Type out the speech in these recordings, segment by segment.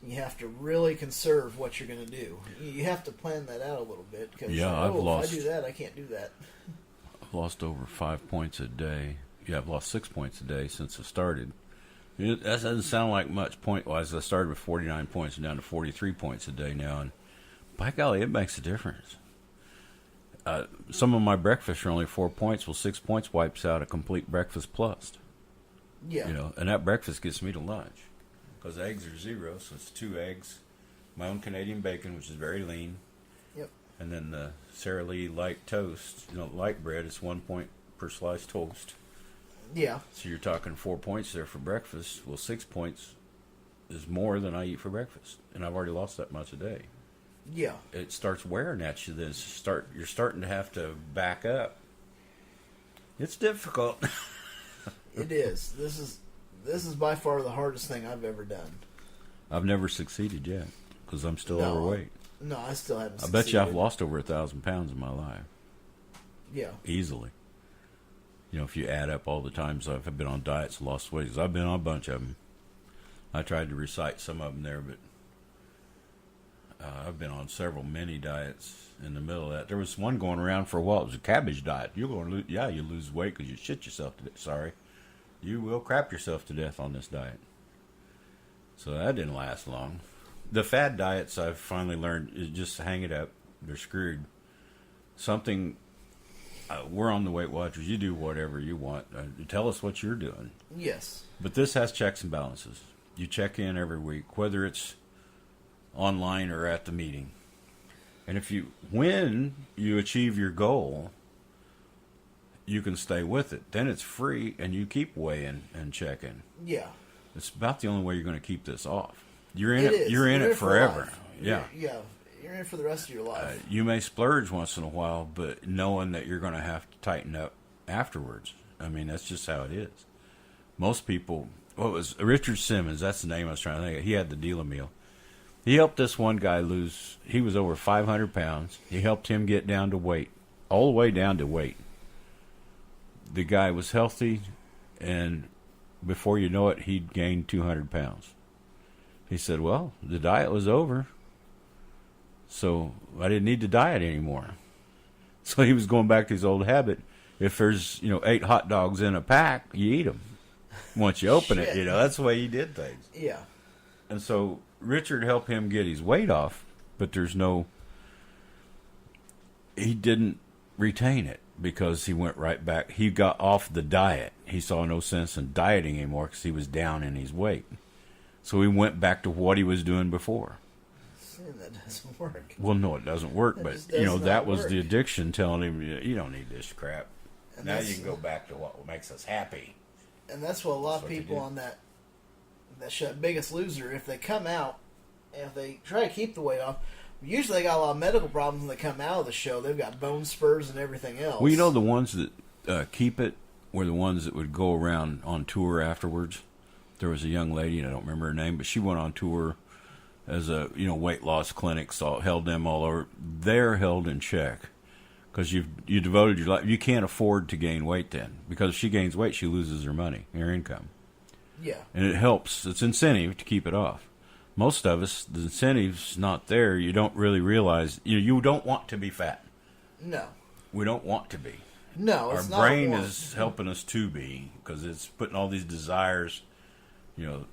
You have to really conserve what you're going to do. You have to plan that out a little bit because Yeah, if I do that, I can't do that. I've lost over 5 points a day. Yeah, I've lost 6 points a day since I started. That doesn't sound like much point-wise. I started with 49 points and down to 43 points a day now, and by golly, it makes a difference. Some of my breakfasts are only 4 points. Well, 6 points wipes out a complete breakfast plus. Yeah. And that breakfast gets me to lunch. Because eggs are 0, so it's 2 eggs. My own Canadian bacon, which is very lean. Yep. And then the Sara Lee light toast. Light bread, it's 1 point per slice toast. Yeah. So you're talking 4 points there for breakfast. Well, 6 points is more than I eat for breakfast. And I've already lost that much a day. Yeah. It starts wearing at you. Then you're starting to have to back up. It's difficult. It is. This is by far the hardest thing I've ever done. I've never succeeded yet because I'm still overweight. No, I still haven't I succeeded. bet you I've lost over 1,000 pounds in my life. Yeah. Easily. If you add up all the times I've been on diets and lost weight, 'cause I've been on a bunch of them. I tried to recite some of them there, but I've been on several mini diets in the middle of that. There was one going around for a while. It was a cabbage diet. You're going to lose, you lose weight because you shit yourself to death. Sorry. You will crap yourself to death on this diet. So that didn't last long. The fad diets I've finally learned is just hang it up. They're screwed. We're on the Weight Watchers. You do whatever you want. Tell us what you're doing. Yes. But this has checks and balances. You check in every week, whether it's online or at the meeting. And when you achieve your goal, you can stay with it. Then it's free, and you keep weighing and checking. Yeah. It's about the only way you're going to keep this off. You're in it. You're in it forever. Yeah. You're in it for the rest of your life. You may splurge once in a while, but knowing that you're going to have to tighten up afterwards. I mean, that's just how it is. Most people, what was Richard Simmons? That's the name I was trying to think of. He had the deal meal. He helped this one guy lose. He was over 500 pounds. He helped him get down to weight, all the way down to weight. The guy was healthy, and before you know it, he'd gained 200 pounds. He said, well, the diet was over, so I didn't need to diet anymore. So he was going back to his old habit. If there's, 8 hot dogs in a pack, you eat them. Once you open it, that's the way he did things. Yeah. And so Richard helped him get his weight off, but he didn't retain it because he went right back. He got off the diet. He saw no sense in dieting anymore because he was down in his weight. So he went back to what he was doing before. That doesn't work. Well, no, it doesn't work, but that was the addiction telling him, you don't need this crap. And now you can go back to what makes us happy. And that's what a lot of people on that show, Biggest Loser, if they come out, and if they try to keep the weight off, usually they got a lot of medical problems when they come out of the show. They've got bone spurs and everything else. Well, the ones that keep it were the ones that would go around on tour afterwards. There was a young lady, and I don't remember her name, but she went on tour as a weight loss clinic, so held them all over. They're held in check because you devoted your life. You can't afford to gain weight then, because if she gains weight, she loses her money, her income. Yeah, and it helps. It's incentive to keep it off. Most of us, the incentive's not there. You don't really realize you don't want to be fat. No, we don't want to be. No, our it's brain not is helping us to be because it's putting all these desires.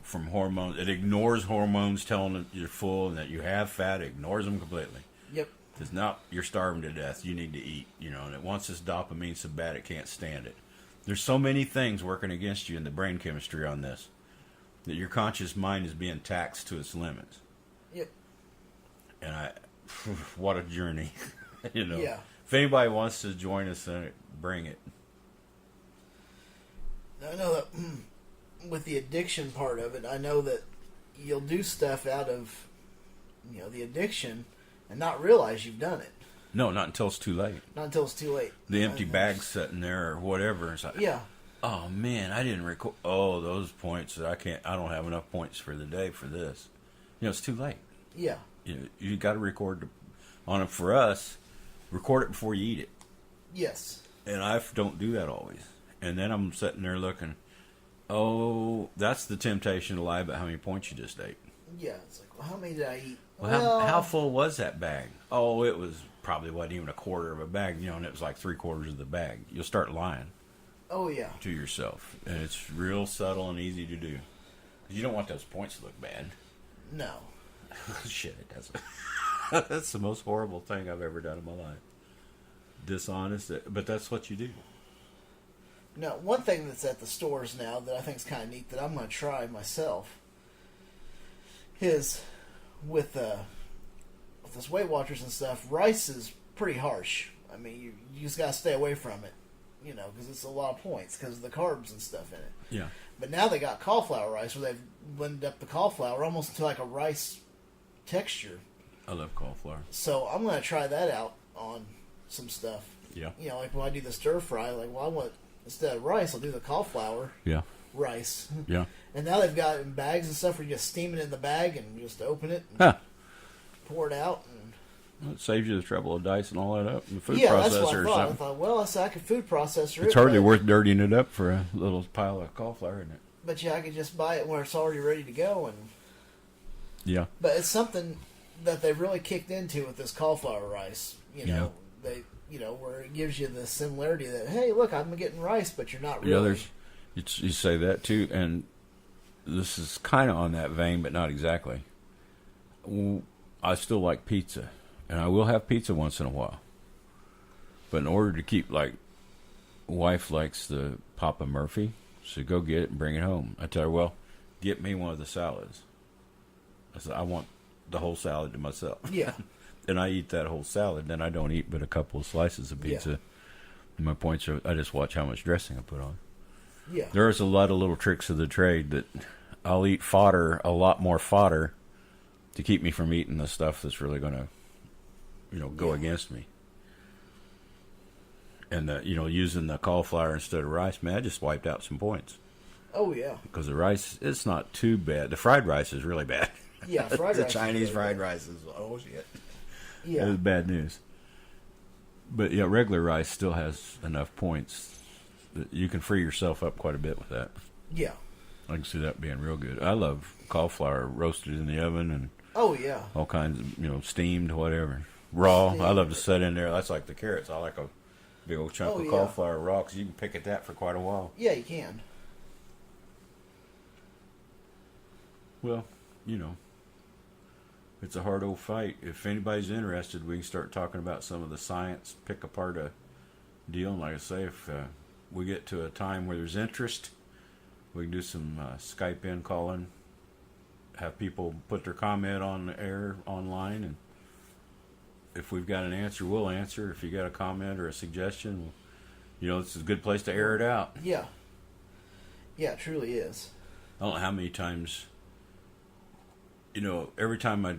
From hormones. It ignores hormones telling it you're full and that you have fat. It ignores them completely. Yep. It's not, you're starving to death. You need to eat, and it wants this dopamine so bad it can't stand it. There's so many things working against you in the brain chemistry on this that your conscious mind is being taxed to its limits. Yep. And what a journey, Yeah. If anybody wants to join us in it, bring it. I know that with the addiction part of it, I know that you'll do stuff out of, the addiction and not realize you've done it. No, not until it's too late. Not until it's too late. The empty bag's sitting there or whatever. It's like, yeah. Oh, man, I didn't record. Oh, those points that I don't have enough points for the day for this. It's too late. Yeah. You got to record on it. For us, record it before you eat it. Yes. And I don't do that always. And then I'm sitting there looking, Oh, that's the temptation to lie about how many points you just ate. Yeah, it's like, well, how many did I eat? Well, how full was that bag? Oh, it was probably wasn't even a quarter of a bag, and it was like 3/4 of the bag. You'll start lying Oh yeah. to yourself, and it's real subtle and easy to do. You don't want those points to look bad. No. Shit, it doesn't. That's the most horrible thing I've ever done in my life. Dishonest, but that's what you do. Now, one thing that's at the stores now that I think is kind of neat that I'm going to try myself is with this Weight Watchers and stuff, rice is pretty harsh. I mean, you just got to stay away from it, because it's a lot of points because of the carbs and stuff in it. Yeah. But now they got cauliflower rice where they've blended up the cauliflower almost into like a rice texture. I love cauliflower. So I'm going to try that out on some stuff. Yeah. Like when I do the stir fry, instead of rice, I'll do the cauliflower Yeah. rice. Yeah. And now they've got it in bags and stuff where you just steam it in the bag and you just open it and Huh. pour it out. And Well, it saves you the trouble of dicing all that up in the food yeah, processor that's what I or thought. I something. thought, well, I could food processor it. It's hardly but- worth dirtying it up for a little pile of cauliflower, isn't it? But yeah, I could just buy it where it's already ready to go. Yeah. But it's something that they've really kicked into with this cauliflower rice. Where it gives you the similarity that, hey, look, I'm getting rice, but you're not really. Yeah, you say that too, and this is kind of on that vein, but not exactly. I still like pizza, and I will have pizza once in a while. But in order to keep, wife likes the Papa Murphy, so go get it and bring it home. I tell her, well, get me one of the salads. I said, I want the whole salad to myself. Yeah. And I eat that whole salad, then I don't eat but a couple of slices of pizza. Yeah. And my points are, I just watch how much dressing I put on. Yeah. There's a lot of little tricks of the trade that I'll eat a lot more fodder, to keep me from eating the stuff that's really going to, go against me. And, using the cauliflower instead of rice, man, I just wiped out some points. Oh, yeah. Because the rice, it's not too bad. The fried rice is really bad. Yeah, fried the rice. Chinese is really fried good. rice is, oh, shit. Yeah. It was bad news. But, yeah, regular rice still has enough points that you can free yourself up quite a bit with that. Yeah. I can see that being real good. I love cauliflower roasted in the oven and Oh, yeah. all kinds of, steamed, whatever. Raw, Steamed. I love to set in there. That's like the carrots. I like a big old chunk Oh, of yeah. cauliflower raw because you can pick at that for quite a while. Yeah, you can. Well, it's a hard old fight. If anybody's interested, we can start talking about some of the science, pick apart a deal. And like I say, if we get to a time where there's interest, we can do some Skype in calling, have people put their comment on the air online, and if we've got an answer, we'll answer. If you got a comment or a suggestion, this is a good place to air it out. Yeah. Yeah, it truly is. I don't know how many times, every time I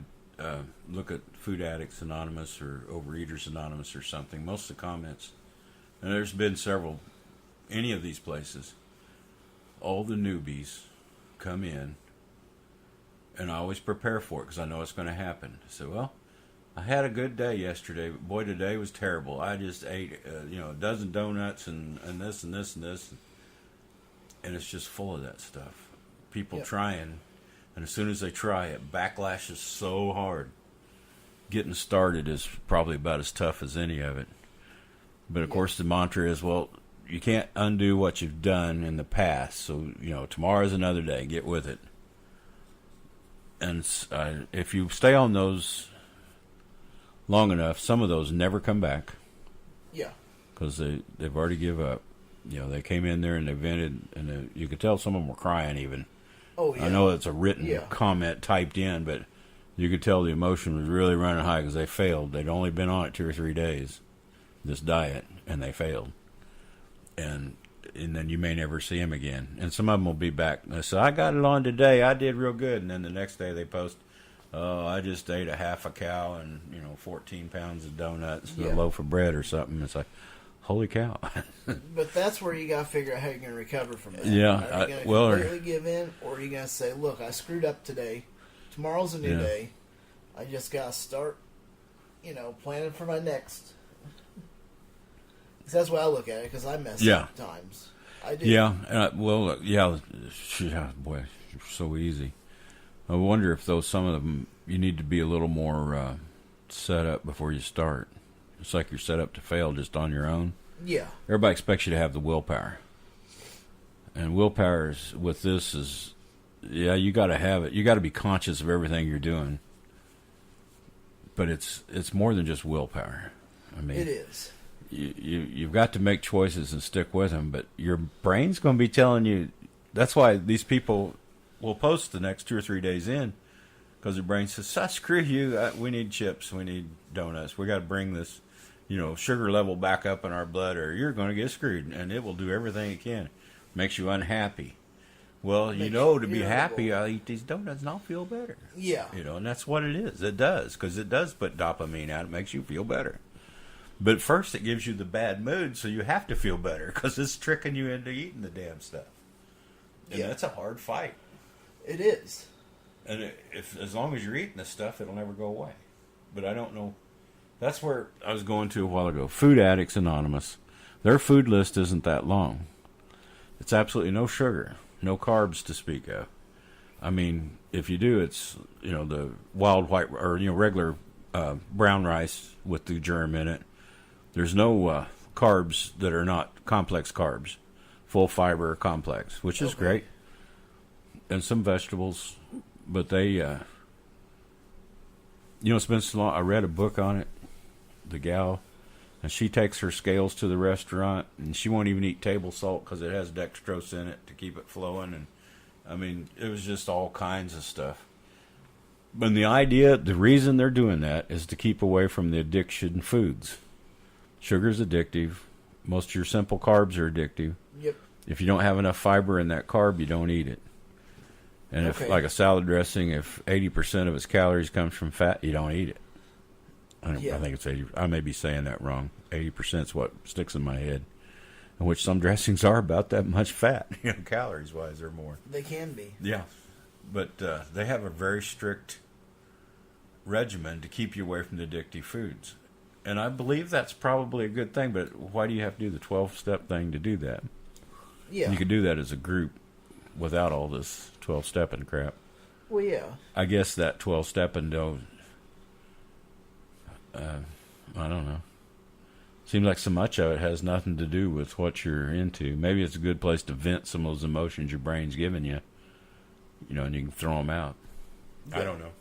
look at Food Addicts Anonymous or Overeaters Anonymous or something, most of the comments, and there's been several, any of these places, all the newbies come in, and I always prepare for it because I know it's going to happen. I say, well, I had a good day yesterday, but boy, today was terrible. I just ate, a dozen donuts and this and this and this, and it's just full of that stuff. People Yep. trying, and as soon as they try it, backlash is so hard. Getting started is probably about as tough as any of it. But of course, the mantra is, well, you can't undo what you've done in the past. So, tomorrow's another day. Get with it. And if you stay on those long enough, some of those never come back Yeah. because they've already give up. They came in there and they vented, and you could tell some of them were crying even. Oh, yeah. I know it's a written Yeah. comment typed in, but you could tell the emotion was really running high because they failed. They'd only been on it 2 or 3 days, this diet, and they failed. And then you may never see them again. And some of them will be back. They say, I got it on today. I did real good. And then the next day they post, oh, I just ate a half a cow and, 14 pounds of donuts and Yeah. a loaf of bread or something. It's like, holy cow. But that's where you got to figure out how you're going to recover from that. Yeah, Are you going to completely give in, or are you going to say, look, I screwed up today. Tomorrow's a new Yeah. day. I just got to start, planning for my next. 'Cause that's what I look at it, because I mess Yeah. up times. I do. Yeah, yeah, boy, so easy. I wonder if those some of them you need to be a little more set up before you start. It's like you're set up to fail just on your own. Yeah. Everybody expects you to have the willpower, and willpower is, with this is, yeah, you got to have it. You got to be conscious of everything you're doing. But it's more than just willpower. I mean, It is. You've got to make choices and stick with them, but your brain's going to be telling you. That's why these people will post the next 2 or 3 days in, because their brain says, screw you, we need chips, we need donuts, we got to bring this, sugar level back up in our blood, or you're going to get screwed, and it will do everything it can. Makes you unhappy. Well, Makes to you be irritable. happy, I'll eat these donuts and I'll feel better. Yeah. And that's what it is. It does, because it does put dopamine out. It makes you feel better. But first, it gives you the bad mood, so you have to feel better, because it's tricking you into eating the damn stuff. And that's a hard fight. It is. And as long as you're eating this stuff, it'll never go away. But I don't know. That's where I was going to a while ago. Food Addicts Anonymous. Their food list isn't that long. It's absolutely no sugar, no carbs to speak of. I mean, if you do, it's, the wild white, or, regular brown rice with the germ in it. There's no carbs that are not complex carbs. Full fiber complex, which is great. And some vegetables. But they, it's been so long. I read a book on it, the gal, and she takes her scales to the restaurant, and she won't even eat table salt because it has dextrose in it to keep it flowing. And I mean, it was just all kinds of stuff. But the reason they're doing that is to keep away from the addiction foods. Sugar's addictive. Most of your simple carbs are addictive. Yep. If you don't have enough fiber in that carb, you don't eat it. And if, like a salad dressing, if 80% of its calories comes from fat, you don't eat it. I think it's 80. I may be saying that wrong. 80% is what sticks in my head. In which some dressings are about that much fat. Calories-wise, they're more. They can be. Yeah. But they have a very strict regimen to keep you away from the addictive foods. And I believe that's probably a good thing, but why do you have to do the 12-step thing to do that? Yeah. You could do that as a group without all this 12-stepping crap. Well, yeah. I guess that 12-stepping, though, I don't know. Seems like so much of it has nothing to do with what you're into. Maybe it's a good place to vent some of those emotions your brain's giving you, and you can throw them out. Yeah. I don't know.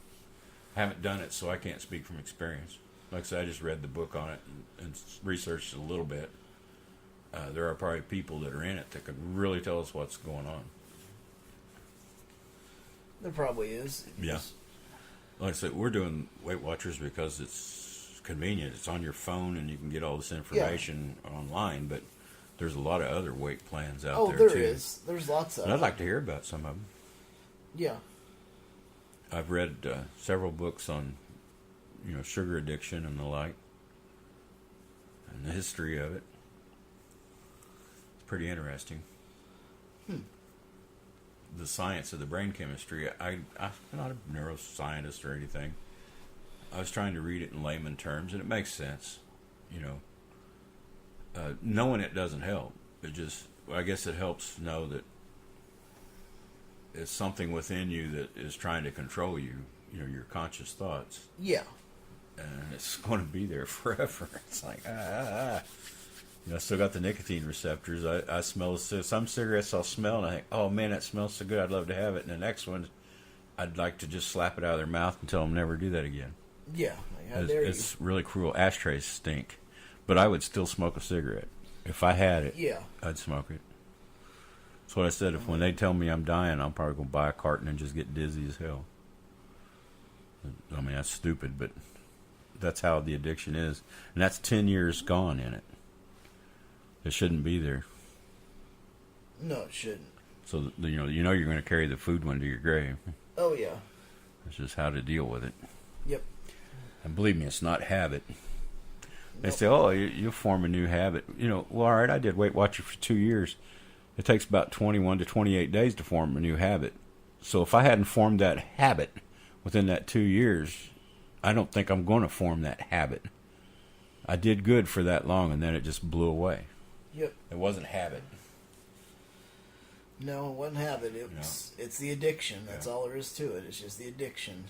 I haven't done it, so I can't speak from experience. Like I said, I just read the book on it and researched it a little bit. There are probably people that are in it that could really tell us what's going on. There probably is. Yeah. Like I said, we're doing Weight Watchers because it's convenient. It's on your phone and you can get all this information online, but there's a lot of other weight plans out there, too. Oh, there is. There's lots of them. I'd like to hear about some of them. Yeah. I've read several books on sugar addiction and the like, and the history of it. It's pretty interesting. The science of the brain chemistry. I'm not a neuroscientist or anything. I was trying to read it in layman terms, and it makes sense. Knowing it doesn't help. I guess it helps to know that it's something within you that is trying to control you. Your conscious thoughts. Yeah. And it's going to be there forever. It's like, I still got the nicotine receptors. I smell some cigarettes I'll smell, and I think, oh, man, that smells so good. I'd love to have it. And the next one, I'd like to just slap it out of their mouth and tell them never do that again. Yeah. It's really cruel. Ashtrays stink. But I would still smoke a cigarette. If I had it, I'd smoke it. That's what I said. If when they tell me I'm dying, I'm probably going to buy a carton and just get dizzy as hell. I mean, that's stupid, but that's how the addiction is. And that's 10 years gone in it. It shouldn't be there. No, it shouldn't. So, you're going to carry the food one to your grave. Oh, yeah. It's just how to deal with it. Yep. And believe me, it's not habit. They say, oh, you'll form a new habit. Well, all right, I did Weight Watcher for 2 years. It takes about 21 to 28 days to form a new habit. So if I hadn't formed that habit within that 2 years, I don't think I'm going to form that habit. I did good for that long, and then it just blew away. Yep. It wasn't habit. No, it wasn't habit. It's the addiction. That's all there is to it. It's just the addiction.